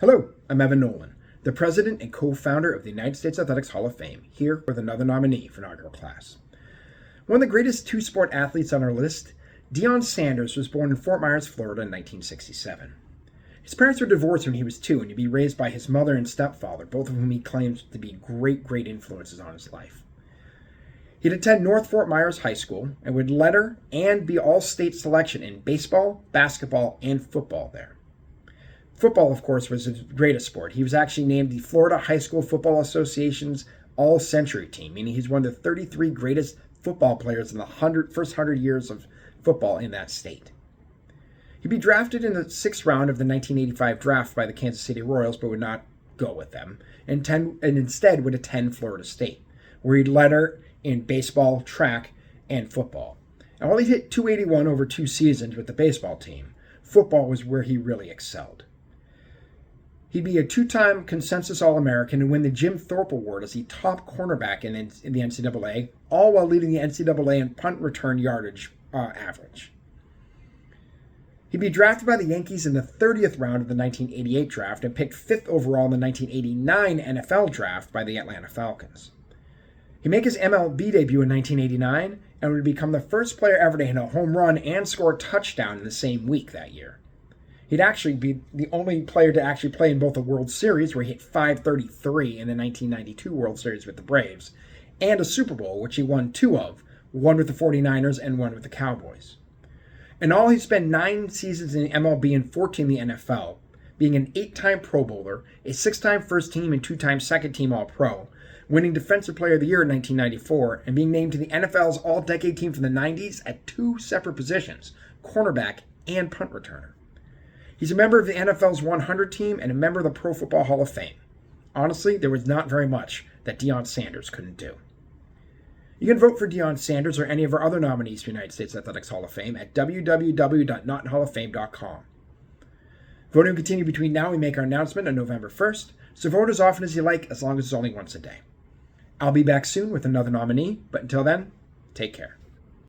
Hello, I'm Evan Nolan, the president and co-founder of the United States Athletics Hall of Fame, here with another nominee for inaugural class. One of the greatest two-sport athletes on our list, Deion Sanders was born in Fort Myers, Florida in 1967. His parents were divorced when he was 2 and he'd be raised by his mother and stepfather, both of whom he claims to be great influences on his life. He'd attend North Fort Myers High School and would letter and be all-state selection in baseball, basketball, and football there. Football, of course, was his greatest sport. He was actually named the Florida High School Football Association's All-Century Team, meaning he's one of the 33 greatest football players in the first 100 years of football in that state. He'd be drafted in the 6th round of the 1985 draft by the Kansas City Royals, but would not go with them, and instead would attend Florida State, where he'd letter in baseball, track, and football. And while he hit .281 over 2 seasons with the baseball team, football was where he really excelled. He'd be a 2-time consensus All-American and win the Jim Thorpe Award as the top cornerback in the NCAA, all while leading the NCAA in punt return yardage average. He'd be drafted by the Yankees in the 30th round of the 1988 draft and picked 5th overall in the 1989 NFL draft by the Atlanta Falcons. He'd make his MLB debut in 1989 and would become the first player ever to hit a home run and score a touchdown in the same week that year. He'd actually be the only player to actually play in both a World Series, where he hit .533 in the 1992 World Series with the Braves, and a Super Bowl, which he won 2 of, one with the 49ers and one with the Cowboys. In all, he spent 9 seasons in the MLB and 14 in the NFL, being an 8-time Pro Bowler, a 6-time first team and 2-time second team All-Pro, winning Defensive Player of the Year in 1994, and being named to the NFL's All-Decade Team from the 90s at 2 separate positions, cornerback and punt returner. He's a member of the NFL's 100 team and a member of the Pro Football Hall of Fame. Honestly, there was not very much that Deion Sanders couldn't do. You can vote for Deion Sanders or any of our other nominees for United States Athletics Hall of Fame at www.notinhalloffame.com. Voting will continue between now and we make our announcement on November 1st, so vote as often as you like, as long as it's only once a day. I'll be back soon with another nominee, but until then, take care.